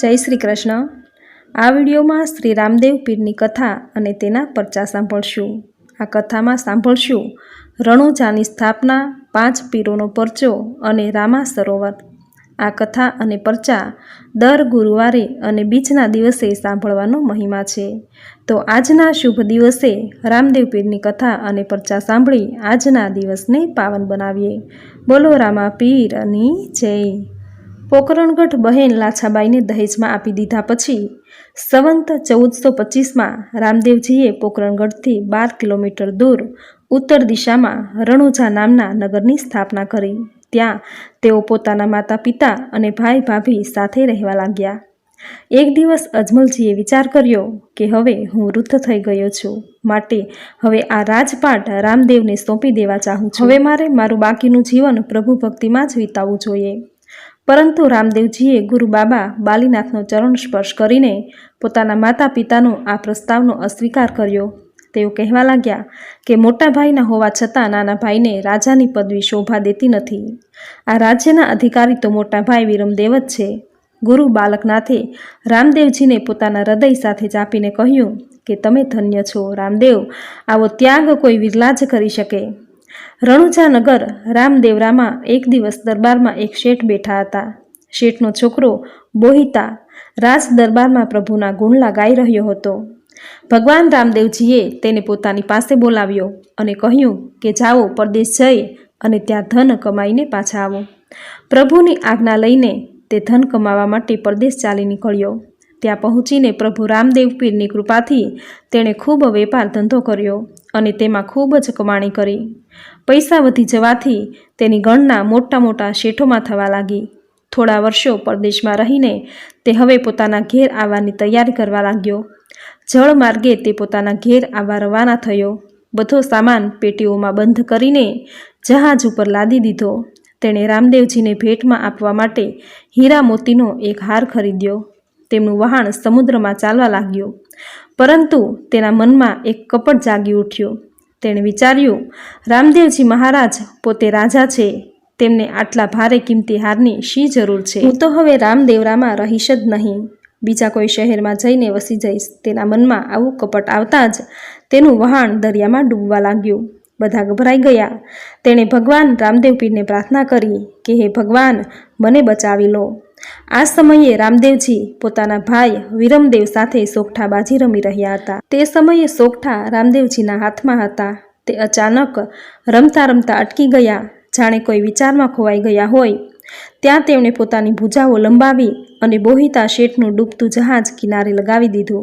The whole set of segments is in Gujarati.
जय श्री कृष्ण। आ विडियो में श्री रामदेव पीरनी कथा अने तेना परचा सांभळशुं। आ कथा में सांभळशुं रણુજાની स्थापना, 5 पीरोनो परचो अने रामा सरोवर। आ कथा अने परचा दर गुरुवारे अने बीजना दिवसे सांभळवानो महिमा छे। तो आजना शुभ दिवसे रामदेव पीरनी कथा अने परचा सांभळी आजना दिवसने पावन बनावीए। बोलो रामा पीरनी जय। पोकरणगढ़ बहेन लाछाबाईने दहेज में आपी दीधा पछी संवत 1425 में रामदेवजीए पोकरणगढ़थी 12 किलोमीटर दूर उत्तर दिशा में રણુજા नामना नगरनी स्थापना करी। त्यां तेओ पोताना माता पिता अने भाई भाभी साथे रहेवा लाग्या। एक दिवस अजमलजीए विचार कर्यो कि हवे हूँ वृद्ध थई गयो छुं, माटे हवे आ राजपाट रामदेवने सोंपी देवा चाहूँ छुं। हवे मारे मारुं बाकीनुं जीवन प्रभु भक्तिमां ज वीताववुं जोईए। परंतु रामदेवजीए गुरु बाबा बालीनाथनो चरण स्पर्श करीने पोताना माता पितानो आ प्रस्तावनो अस्वीकार कर्यो। तेओ कहेवा लाग्या कि मोटा भाईना होवा छतां नाना भाईने राजानी पदवी शोभा देती नथी। आ राज्यना अधिकारी तो मोटा भाई विरमदेव ज छे। गुरु बालकनाथे रामदेवजीने पोताना हृदय साथे चापीने कह्युं कि तमे धन्य छो रामदेव, आवो त्याग कोई विरला ज करी शके। રણુજા नगर रामदेवरामा एक दिवस दरबार में एक शेठ बैठा हता। शेठनो छोकरो बोहिता राज दरबार में प्रभुना गुणला गाई रह्यो हतो। भगवान रामदेवजीए तेने पोतानी पासे बोलाव्यो अने कह्युं कि जाओ परदेश जई अने त्यां धन कमाईने पाछा आवो। प्रभुनी आज्ञा लईने ते धन कमावा माटे परदेश चाली निकळ्यो। त्यां पहोंचीने प्रभु रामदेव पीरनी कृपाथी तेणे खूब वेपार धंधो कर्यो अने तेमां खूब ज कमाणी करी। पैसा वधी जवाथी तेनी गणना मोटा मोटा शेठोमां थवा लागी। थोड़ा वर्षो परदेश में रहीने ते हवे पोताना घेर आववानी तैयारी करवा लाग्यो। जल मार्गे ते पोताना घेर आवा रवाना थयो। बधो सामान पेटीओमां बंध करीने जहाज उपर लादी दीधो। तेणे रामदेवजीने भेट में आपवा माटे हीरा मोतीनो एक हार खरीद्यो। तेमनुं वहाण समुद्र में चालवा लाग्युं। परंतु तेना मन में एक कपट जागी उठ्युं। तेणे विचार्युं, रामदेवजी महाराज पोते राजा छे, तेमने आटला भारे किमती हारनी शी जरूर छे। हूँ तो हवे रामदेवरामां रहीश ज नहीं, बीजा कोई शहेर में जईने वसी जईश। तेना मन में आवुं कपट आवता ज तेनुं वहाण दरियामां डूबवा लाग्युं। बधा गभराई गया। तेणे भगवान रामदेव पीरने प्रार्थना करी कि हे भगवान, मने बचावी लो। आ समये रामदेवजी पोताना भाई विरमदेव साथे सोगठा बाजी रमी रह्या हता। ते समये सोगठा रामदेवजीना हाथमां हता। ते अचानक रमता रमता अटकी गया, जाणे कोई विचारमां खोवाई गया होय। त्यां तेमणे पोतानी भुजाओ लंबावी अने बोहिता शेठनुं डूबतुं जहाज किनारे लगावी दीधुं।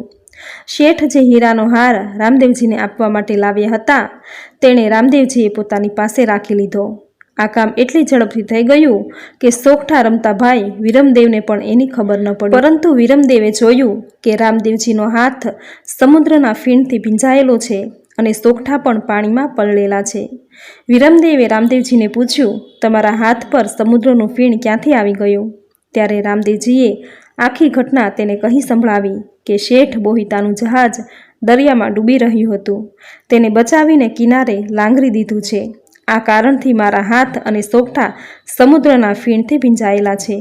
शेठ जे हीरानो हार रामदेवजीने आपवा माटे लाव्या हता, तेणे रामदेवजीए पोतानी पासे राखी लीधो। आ काम एटली झड़पथी थई गयुं कि सोगठा रमता भाई विरमदेवने पण एनी खबर न पड़ी। परंतु विरमदेवे जोयुं कि रामदेवजीनो हाथ समुद्રના ફીણથી ભીંજાયેલો છે અને સોગઠા પણ પાણીમાં પલળેલા છે। વિરમદેવે રામદેવજીને પૂછ્યું, તમારા હાથ પર સમુદ્રનું ફીણ ક્યાંથી આવી ગયું? ત્યારે રામદેવજીએ આખી ઘટના તેને કહી સંભળાવી કે શેઠ બોહિતાનું જહાજ દરિયામાં ડૂબી રહ્યું હતું, તેને બચાવીને કિનારે લાંગરી દીધું છે। आ कारणथी मारा हाथ अने सोगठा समुद्रना फीणथी भींजायेला छे।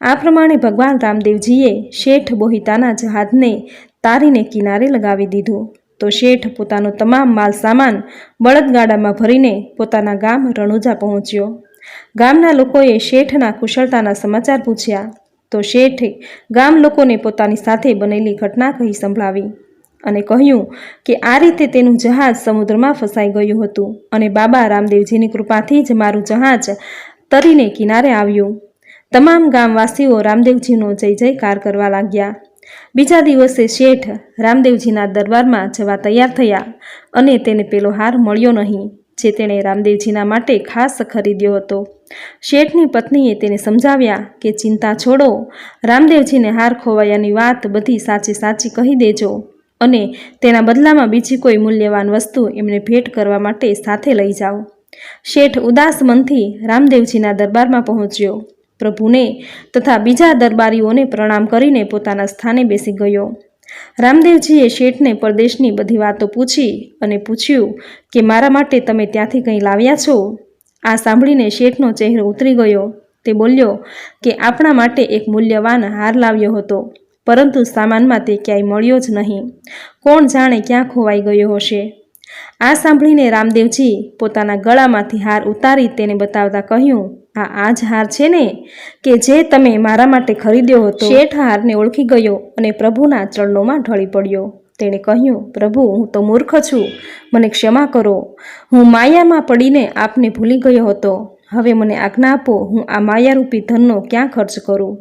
आ प्रमाणे भगवान रामदेवजीए शेठ बोहिताना जहाजने तारीने किनारे लगावी दीधुं। तो शेठ पोतानो तमाम माल सामान बळदगाडामां भरीने पोताना गाम રણુજા पहोंच्यो। गामना लोकोए शेठना कुशलताना समाचार पूछ्या। तो शेठे गाम लोकोने पोतानी साथे बनेली घटना कही संभळावी અને કહ્યું કે આ રીતે તેનું જહાજ સમુદ્રમાં ફસાઈ ગયું હતું અને બાબા રામદેવજીની કૃપાથી જ મારું જહાજ તરીને કિનારે આવ્યું। તમામ ગામવાસીઓ રામદેવજીનો જય જયકાર કરવા લાગ્યા। બીજા દિવસે શેઠ રામદેવજીના દરબારમાં જવા તૈયાર થયા અને તેને પેલો હાર મળ્યો નહીં જે તેણે રામદેવજીના માટે ખાસ ખરીદ્યો હતો। શેઠની પત્નીએ તેને સમજાવ્યા કે ચિંતા છોડો, રામદેવજીને હાર ખોવાયાની વાત બધી સાચે સાચી કહી દેજો અને તેના બદલામાં બીજી કોઈ મૂલ્યવાન વસ્તુ એમને ભેટ કરવા માટે સાથે લઈ જાઓ। શેઠ ઉદાસ મનથી રામદેવજીના દરબારમાં પહોંચ્યો। પ્રભુને તથા બીજા દરબારીઓને પ્રણામ કરીને પોતાના સ્થાને બેસી ગયો। રામદેવજીએ શેઠને પરદેશની બધી વાતો પૂછી અને પૂછ્યું કે મારા માટે તમે ત્યાંથી કંઈ લાવ્યા છો? આ સાંભળીને શેઠનો ચહેરો ઉતરી ગયો। તે બોલ્યો કે આપણા માટે એક મૂલ્યવાન હાર લાવ્યો હતો, પરંતુ સામાનમાં તે ક્યાંય મળ્યો જ નહીં. કોણ જાણે ક્યાં ખોવાઈ ગયો હશે. આ સાંભળીને રામદેવજી પોતાના ગળામાંથી હાર ઉતારી તેને બતાવતા કહ્યું, આ જ હાર છે ને કે જે તમે મારા માટે ખરીદ્યો હતો. શેઠ હારને ઓળખી ગયો અને પ્રભુના ચરણોમાં ઢળી પડ્યો. તેણે કહ્યું, પ્રભુ, હું તો મૂર્ખ છું, મને ક્ષમા કરો. હું માયામાં પડીને આપને ભૂલી ગયો હતો. હવે મને આજ્ઞા આપો, હું આ માયારૂપી ધનનો ક્યાં ખર્ચ કરું.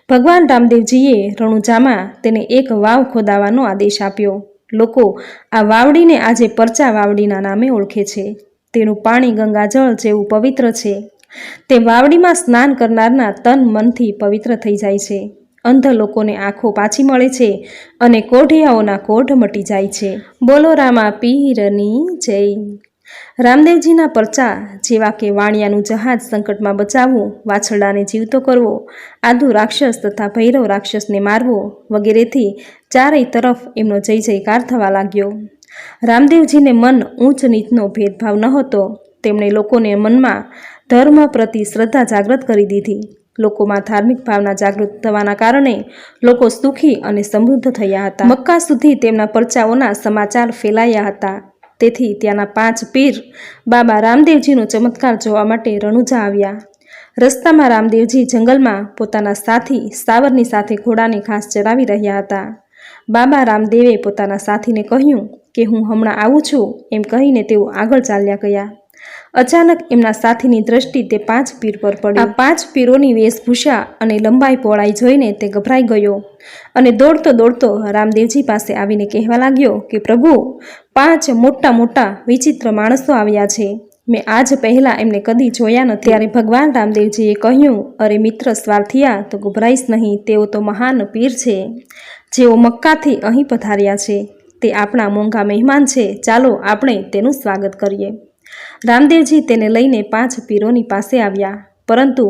ભગવાન રામદેવજીએ રણુજામાં તેને એક વાવ ખોદાવવાનો આદેશ આપ્યો. લોકો આ વાવડીને આજે પરચા વાવડીના નામે ઓળખે છે. તેનું પાણી ગંગાજળ જેવું પવિત્ર છે. તે વાવડીમાં સ્નાન કરનારના તન મનથી પવિત્ર થઈ જાય છે. અંધ લોકોને આંખો પાછી મળે છે અને કોઢિયાઓના કોઢ મટી જાય છે. બોલો રામા પીરની જય. રામદેવજીના પરચા જેવા કે વાણિયાનું જહાજ સંકટમાં બચાવવું, વાછરડાને જીવતો કરવો, આદુ રાક્ષસ તથા ભૈરવ રાક્ષસને મારવો વગેરેથી ચારેય તરફ એમનો જય જયકાર થવા લાગ્યો. રામદેવજીને મન ઊંચ નીચનો ભેદભાવ ન હતો. તેમણે લોકોને મનમાં ધર્મ પ્રતિ શ્રદ્ધા જાગૃત કરી દીધી. લોકોમાં ધાર્મિક ભાવના જાગૃત થવાના કારણે લોકો સુખી અને સમૃદ્ધ થયા હતા. મક્કા સુધી તેમના પરચાઓના સમાચાર ફેલાયા હતા. તેથી ત્યાંના 5 પીર બાબા રામદેવજીનો ચમત્કાર જોવા માટે રણુજા આવ્યા. રસ્તામાં રામદેવજી જંગલમાં પોતાના સાથી સાવરની સાથે ઘોડાને ઘાસ ચરાવી રહ્યા હતા. બાબા રામદેવે પોતાના સાથીને કહ્યું કે હું હમણાં આવું છું. એમ કહીને તેઓ આગળ ચાલ્યા ગયા. અચાનક એમના સાથીની દ્રષ્ટિ તે 5 પીર પર પડી. આ 5 પીરોની વેશભૂષા અને લંબાઈ પહોળાઈ જોઈને તે ગભરાઈ ગયો અને દોડતો દોડતો રામદેવજી પાસે આવીને કહેવા લાગ્યો કે પ્રભુ, 5 મોટા મોટા વિચિત્ર માણસો આવ્યા છે. મેં આજ પહેલાં એમને કદી જોયા નથી. ત્યારે ભગવાન રામદેવજીએ કહ્યું, અરે મિત્ર સ્વાર્થિયા, તો ગભરાઈશ નહીં. તેઓ તો મહાન પીર છે, જેઓ મક્કાથી અહીં પધાર્યા છે. તે આપણા મોંઘા મહેમાન છે. ચાલો આપણે તેનું સ્વાગત કરીએ. રામદેવજી તેને લઈને 5 પીરોની પાસે આવ્યા, પરંતુ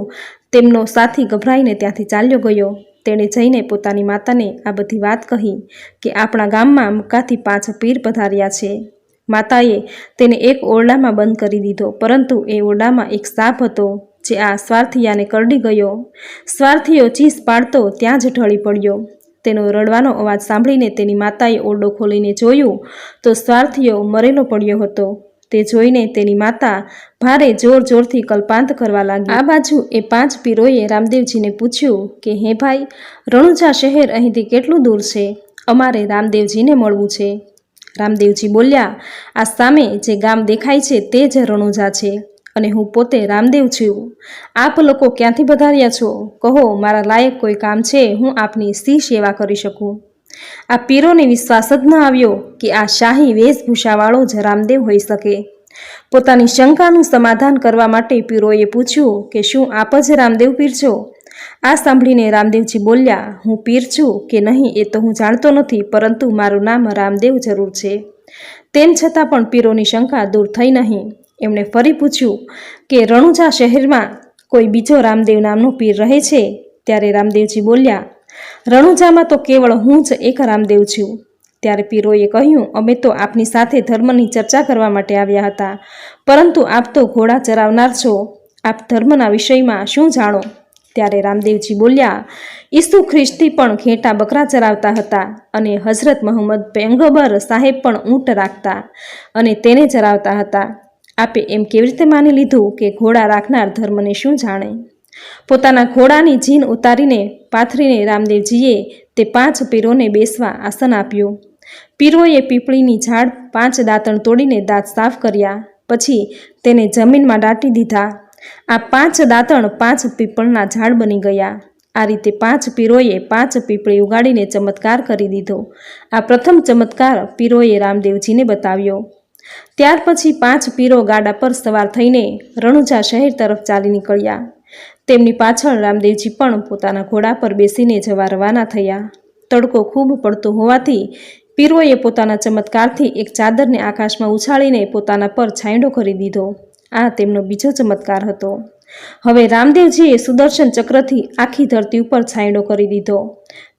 તેમનો સાથી ગભરાઈને ત્યાંથી ચાલ્યો ગયો. તેણે જઈને પોતાની માતાને આ બધી વાત કહી કે આપણા ગામમાં મક્કાથી 5 પીર પધાર્યા છે. માતાએ તેને એક ઓરડામાં બંધ કરી દીધો, પરંતુ એ ઓરડામાં એક સાપ હતો જે આ સ્વાર્થિયાને કરડી ગયો. સ્વાર્થિયો ચીસ પાડતો ત્યાં જ ઢળી પડ્યો. તેનો રડવાનો અવાજ સાંભળીને તેની માતાએ ઓરડો ખોલીને જોયું તો સ્વાર્થિયો મરેલો પડ્યો હતો. તે જોઈને તેની માતા ભારે જોર જોરથી કલ્પાંત કરવા લાગી. આ બાજુ એ 5 પીરોએ રામદેવજીને પૂછ્યું કે હે ભાઈ, રણુજા શહેર અહીંથી કેટલું દૂર છે? અમારે રામદેવજીને મળવું છે. રામદેવજી બોલ્યા, આ સામે જે ગામ દેખાય છે તે જ રણુજા છે અને હું પોતે રામદેવ છું. આપ લોકો ક્યાંથી પધાર્યા છો? કહો, મારા લાયક કોઈ કામ છે, હું આપની શી સેવા કરી શકું? આ પીરોને વિશ્વાસ જ ન આવ્યો કે આ શાહી વેશભૂષાવાળો જ રામદેવ હોઈ શકે. પોતાની શંકાનું સમાધાન કરવા માટે પીરોએ પૂછ્યું કે શું આપ જ રામદેવ પીર છો? આ સાંભળીને રામદેવજી બોલ્યા, હું પીર છું કે નહીં એ તો હું જાણતો નથી, પરંતુ મારું નામ રામદેવ જરૂર છે. તેમ છતાં પણ પીરોની શંકા દૂર થઈ નહીં. એમણે ફરી પૂછ્યું કે રણુજા શહેરમાં કોઈ બીજો રામદેવ નામનો પીર રહે છે? ત્યારે રામદેવજી બોલ્યા, રણુજામાં તો કેવળ હું જ એક રામદેવ છું. ત્યારે પીરોએ કહ્યું, અમે તો આપની સાથે ધર્મની ચર્ચા કરવા માટે આવ્યા હતા, પરંતુ આપ તો ઘોડા ચરાવનાર છો. આપ ધર્મના વિષયમાં શું જાણો? ત્યારે રામદેવજી બોલ્યા, ઈસુ ખ્રિસ્તી પણ ઘેટા બકરા ચરાવતા હતા અને હઝરત મોહમ્મદ પૈગંબર સાહેબ પણ ઊંટ રાખતા અને તેને ચરાવતા હતા. આપે એમ કેવી રીતે માની લીધું કે ઘોડા રાખનાર ધર્મને શું જાણે? પોતાના ઘોડાની જીન ઉતારીને પાથરીને રામદેવજીએ તે 5 પીરોને બેસવા આસન આપ્યું. પીરોએ પીપળીની ઝાડ 5 દાંતણ તોડીને દાંત સાફ કર્યા, પછી તેને જમીનમાં દાટી દીધા. આ 5 દાંતણ 5 પીપળના ઝાડ બની ગયા. આ રીતે 5 પીરોએ 5 પીપળી ઉગાડીને ચમત્કાર કરી દીધો. આ પ્રથમ ચમત્કાર પીરોએ રામદેવજીને બતાવ્યો. ત્યાર પછી 5 પીરો ગાડા પર સવાર થઈને રણુજા શહેર તરફ ચાલી નીકળ્યા. તેમની પાછળ રામદેવજી પણ પોતાના ઘોડા પર બેસીને જવા રવાના થયા. તડકો ખૂબ પડતો હોવાથી પીરોએ પોતાના ચમત્કારથી એક ચાદરને આકાશમાં ઉછાળીને પોતાના પર છાંયડો કરી દીધો. આ તેમનો બીજો ચમત્કાર હતો. હવે રામદેવજીએ સુદર્શન ચક્રથી આખી ધરતી ઉપર છાંયડો કરી દીધો.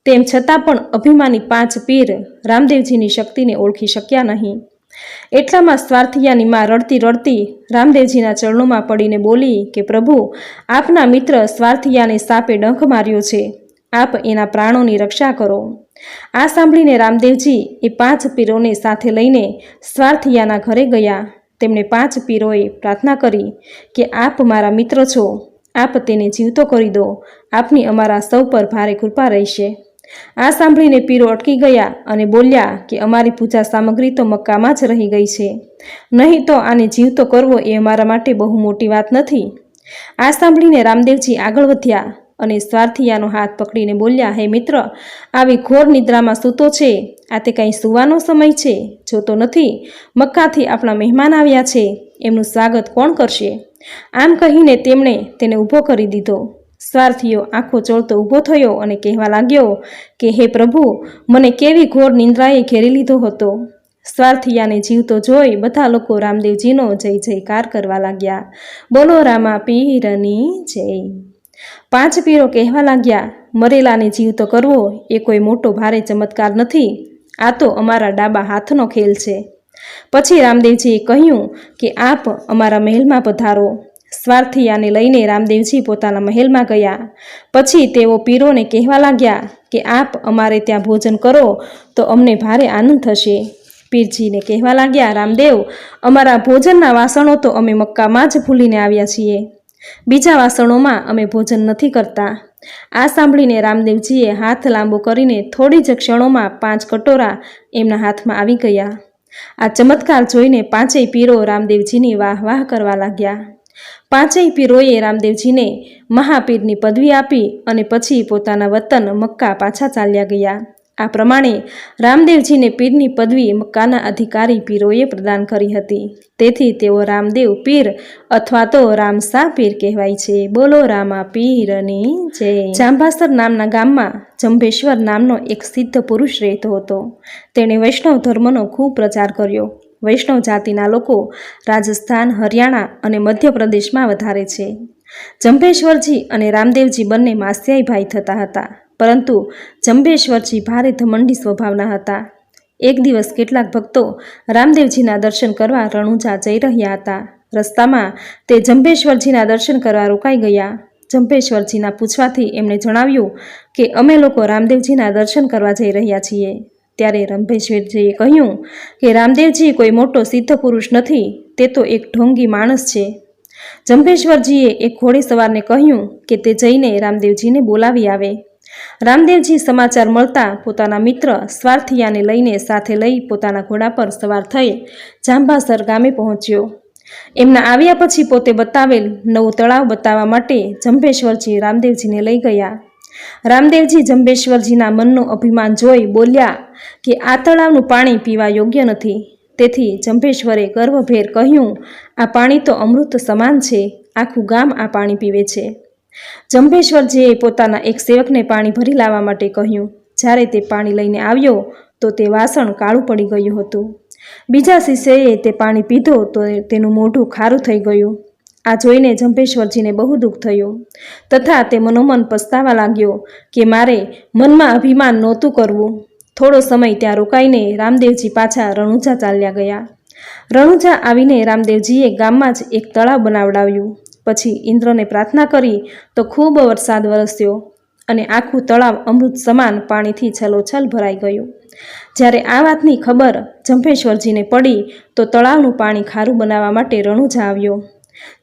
તેમ છતાં પણ અભિમાની 5 પીર રામદેવજીની શક્તિને ઓળખી શક્યા નહીં. એટલામાં સ્વાર્થિયાની માં રડતી રડતી રામદેવજીના ચરણોમાં પડીને બોલી કે પ્રભુ, આપના મિત્ર સ્વાર્થિયાને સાપે ડંખ માર્યો છે, આપ એના પ્રાણોની રક્ષા કરો. આ સાંભળીને રામદેવજી એ 5 પીરોને સાથે લઈને સ્વાર્થિયાના ઘરે ગયા. તેમણે 5 પીરોએ પ્રાર્થના કરી કે આપ મારા મિત્ર છો, આપ તેને જીવતો કરી દો, આપની અમારા સૌ પર ભારે કૃપા રહેશે. આ સાંભળીને પીરો અટકી ગયા અને બોલ્યા કે અમારી પૂજા સામગ્રી તો મક્કામાં જ રહી ગઈ છે, નહીં તો આને જીવતો કરવો એ અમારા માટે બહુ મોટી વાત નથી. આ સાંભળીને રામદેવજી આગળ વધ્યા અને સ્વાર્થિયાનો હાથ પકડીને બોલ્યા, હે મિત્ર, આવી ઘોર નિદ્રામાં સૂતો છે, આ તે કંઈ સૂવાનો સમય છે? જોતો નથી મક્કાથી આપણા મહેમાન આવ્યા છે, એમનું સ્વાગત કોણ કરશે? આમ કહીને તેમણે તેને ઊભો કરી દીધો. સ્વાર્થિયો આંખો ચોળતો ઊભો થયો અને કહેવા લાગ્યો કે હે પ્રભુ, મને કેવી ઘોર નિંદ્રાએ ઘેરી લીધો હતો. સ્વાર્થિયાને જીવતો જોઈ બધા લોકો રામદેવજીનો જય જયકાર કરવા લાગ્યા. બોલો રામા પીરની જય. 5 પીરો કહેવા લાગ્યા, મરેલાને જીવતો કરવો એ કોઈ મોટો ભારે ચમત્કાર નથી, આ તો અમારા ડાબા હાથનો ખેલ છે. પછી રામદેવજીએ કહ્યું કે આપ અમારા મહેલમાં પધારો. સ્વાર્થિયાને લઈને રામદેવજી પોતાના મહેલમાં ગયા. પછી તેઓ પીરોને કહેવા લાગ્યા કે આપ અમારે ત્યાં ભોજન કરો તો અમને ભારે આનંદ થશે. પીરજીને કહેવા લાગ્યા, રામદેવ, અમારા ભોજનના વાસણો તો અમે મક્કામાં જ ભૂલીને આવ્યા છીએ, બીજા વાસણોમાં અમે ભોજન નથી કરતા. આ સાંભળીને રામદેવજીએ હાથ લાંબો કરીને થોડી જ ક્ષણોમાં 5 કટોરા એમના હાથમાં આવી ગયા. આ ચમત્કાર જોઈને 5 પીરો રામદેવજીની વાહ વાહ કરવા લાગ્યા. 5 પીરોએ રામદેવજીને મહાપીરની પદવી આપી અને પછી પોતાના વતન મક્કા પાછા ચાલ્યા ગયા. આ પ્રમાણે રામદેવજીને પીરની પદવી મક્કાના અધિકારી પીરોએ પ્રદાન કરી હતી. તેથી તેઓ રામદેવ પીર અથવા તો રામસા પીર કહેવાય છે. બોલો રામા પીરની જય. જાંબાસર નામના ગામમાં જંભેશ્વર નામનો એક સિદ્ધ પુરુષ રહેતો હતો. તેણે વૈષ્ણવ ધર્મનો ખૂબ પ્રચાર કર્યો. વૈષ્ણવ જાતિના લોકો રાજસ્થાન, હરિયાણા અને મધ્યપ્રદેશમાં વધારે છે. જંભેશ્વરજી અને રામદેવજી બંને માસિયાઈ ભાઈ થતા હતા, પરંતુ જંભેશ્વરજી ભારે ધમંડી સ્વભાવના હતા. એક દિવસ કેટલાક ભક્તો રામદેવજીના દર્શન કરવા રણુજા જઈ રહ્યા હતા. રસ્તામાં તે જંભેશ્વરજીના દર્શન કરવા રોકાઈ ગયા. જંભેશ્વરજીના પૂછવાથી એમણે જણાવ્યું કે અમે લોકો રામદેવજીના દર્શન કરવા જઈ રહ્યા છીએ. ત્યારે રંભેશ્વરજીએ કહ્યું કે રામદેવજી કોઈ મોટો સિદ્ધ પુરુષ નથી, તે તો એક ઢોંગી માણસ છે. જંભેશ્વરજીએ એક ઘોડેસવારને કહ્યું કે તે જઈને રામદેવજીને બોલાવી આવે. રામદેવજી સમાચાર મળતા પોતાના મિત્ર સ્વાર્થિયાને લઈને સાથે લઈ પોતાના ઘોડા પર સવાર થઈ જાંબાસર ગામે પહોંચ્યો. એમના આવ્યા પછી પોતે બતાવેલ નવું તળાવ બતાવવા માટે જંભેશ્વરજી રામદેવજીને લઈ ગયા. રામદેવજી જંભેશ્વરજીના મનનું અભિમાન જોઈ બોલ્યા કે આ તળાવનું પાણી પીવા યોગ્ય નથી. તેથી જંભેશ્વરે ગર્વભેર કહ્યું, આ પાણી તો અમૃત સમાન છે, આખું ગામ આ પાણી પીવે છે. જંભેશ્વરજીએ પોતાના એક સેવકને પાણી ભરી લાવવા માટે કહ્યું. જ્યારે તે પાણી લઈને આવ્યો તો તે વાસણ કાળું પડી ગયું હતું. બીજા શિષ્યએ તે પાણી પીધો તો તેનું મોઢું ખારું થઈ ગયું. આ જોઈને જંભેશ્વરજીને બહુ દુઃખ થયું તથા તે મનોમન પસ્તાવા લાગ્યો કે મારે મનમાં અભિમાન નહોતું કરવું. થોડો સમય ત્યાં રોકાઈને રામદેવજી પાછા રણુજા ચાલ્યા ગયા. રણુજા આવીને રામદેવજીએ ગામમાં જ એક તળાવ બનાવડાવ્યું. પછી ઇન્દ્રને પ્રાર્થના કરી તો ખૂબ વરસાદ વરસ્યો અને આખું તળાવ અમૃત સમાન પાણીથી છલોછલ ભરાઈ ગયું. જ્યારે આ વાતની ખબર જંભેશ્વરજીને પડી તો તળાવનું પાણી ખારું બનાવવા માટે રણુજા આવ્યો.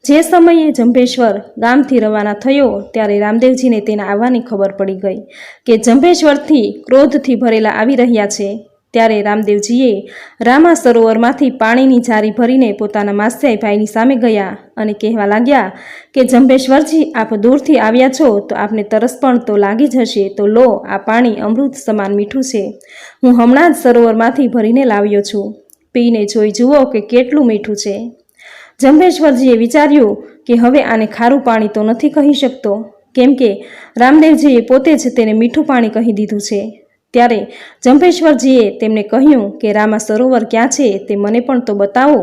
જે સમયે જંભેશ્વર ગામથી રવાના થયો ત્યારે રામદેવજીને તેના આવવાની ખબર પડી ગઈ કે જંભેશ્વરથી ક્રોધથી ભરેલા આવી રહ્યા છે. ત્યારે રામદેવજીએ રામા સરોવરમાંથી પાણીની જારી ભરીને પોતાના માસિયાઈ ભાઈની સામે ગયા અને કહેવા લાગ્યા કે જંભેશ્વરજી, આપ દૂરથી આવ્યા છો તો આપને તરસ પણ તો લાગી જ હશે, તો લો, આ પાણી અમૃત સમાન મીઠું છે. હું હમણાં જ સરોવરમાંથી ભરીને લાવ્યો છું, પીને જોઈ જુઓ કે કેટલું મીઠું છે. જંભેશ્વરજીએ વિચાર્યું કે હવે આને ખારું પાણી તો નથી કહી શકતો, કેમ કે રામદેવજીએ પોતે જ તેને મીઠું પાણી કહી દીધું છે. ત્યારે જંભેશ્વરજીએ તેમને કહ્યું કે રામા સરોવર ક્યાં છે તે મને પણ તો બતાવો.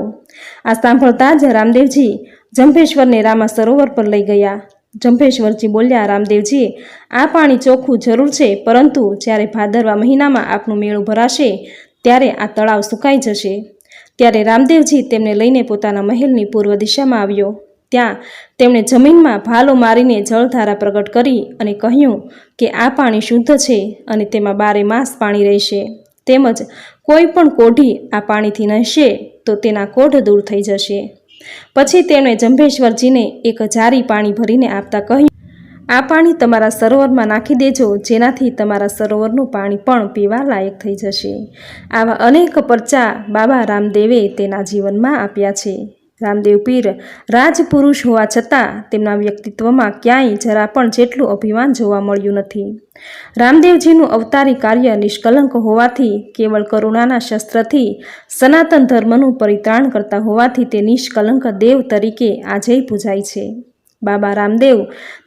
આ સાંભળતા જ રામદેવજી જંભેશ્વરને રામા સરોવર પર લઈ ગયા. જંભેશ્વરજી બોલ્યા, રામદેવજી, આ પાણી ચોખ્ખું જરૂર છે, પરંતુ જ્યારે ભાદરવા મહિનામાં આપનું મેળો ભરાશે ત્યારે આ તળાવ સુકાઈ જશે. ત્યારે રામદેવજી તેમને લઈને પોતાના મહેલની પૂર્વ દિશામાં આવ્યો. ત્યાં તેમણે જમીનમાં ભાલો મારીને જળધારા પ્રગટ કરી અને કહ્યું કે આ પાણી શુદ્ધ છે અને તેમાં 12 માસ પાણી રહેશે, તેમજ કોઈ પણ કોઢી આ પાણીથી નહેશે તો તેના કોઢ દૂર થઈ જશે. પછી તેમણે જંભેશ્વરજીને એક જારી પાણી ભરીને આપતા કહ્યું, આ પાણી તમારા સરોવરમાં નાખી દેજો, જેનાથી તમારા સરોવરનું પાણી પણ પીવા લાયક થઈ જશે. આવા અનેક પરચા બાબા રામદેવે તેના જીવનમાં આપ્યા છે. રામદેવ પીર રાજપુરુષ હોવા છતાં તેમના વ્યક્તિત્વમાં ક્યાંય જરા પણ જેટલું અભિમાન જોવા મળ્યું નથી. રામદેવજીનું અવતારી કાર્ય નિષ્કલંક હોવાથી, કેવળ કરુણાના શસ્ત્રથી સનાતન ધર્મનું પરિત્રાણ કરતા હોવાથી તે નિષ્કલંક દેવ તરીકે આજેય પૂજાય છે. બાબા રામદેવ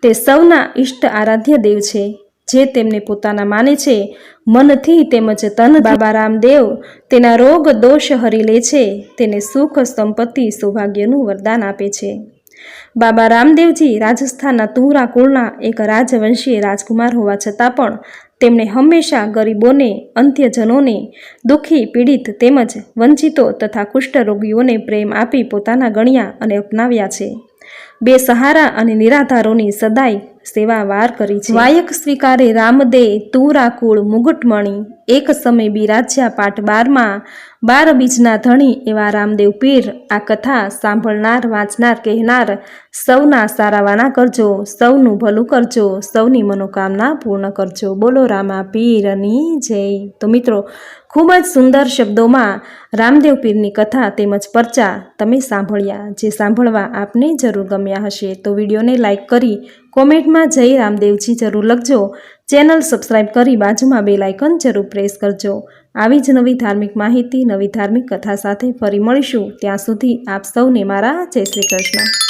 તે સૌના ઇષ્ટ આરાધ્ય દેવ છે, જે તેમને પોતાના માને છે મનથી તેમજ તનથી. બાબા રામદેવ તેના રોગ દોષ હરી લે છે, તેને સુખ સંપત્તિ સૌભાગ્યનું વરદાન આપે છે. બાબા રામદેવજી રાજસ્થાનના તુંરા કુળના એક રાજવંશીય રાજકુમાર હોવા છતાં પણ તેમણે હંમેશા ગરીબોને, અંત્યજનોને, દુઃખી, પીડિત તેમજ વંચિતો તથા કુષ્ઠરોગીઓને પ્રેમ આપી પોતાના ગણ્યા અને અપનાવ્યા છે. બેસહારા અને નિરાધારોની સદાય સેવા વાર કરી છે. વાયક સ્વીકારે રામદે તુંરા કુળ મુગટમણી, એક સમય બિરાજ્યા પાટ 12માં, 12 બીજના ધણી એવા રામદેવ પીર. આ કથા સાંભળનાર, વાંચનાર, કહેનાર સૌના સારાવાના કરજો, સૌનું ભલું કરજો, સૌની મનોકામના પૂર્ણ કરજો. બોલો રામા પીરની જય. તો મિત્રો, ખૂબ જ સુંદર શબ્દોમાં રામદેવ પીરની કથા તેમજ પરચા તમે સાંભળ્યા, જે સાંભળવા આપને જરૂર ગમ્યા હશે. તો વિડીયોને લાઈક કરી કોમેન્ટમાં જય રામદેવજી જરૂર લખજો. ચેનલ સબસ્ક્રાઈબ કરી બાજુમાં બેલ આઇકન જરૂર પ્રેસ કરજો. આવી જ નવી ધાર્મિક માહિતી, નવી ધાર્મિક કથા સાથે ફરી મળીશું. ત્યાં સુધી આપ સૌને મારા જય શ્રી કૃષ્ણ.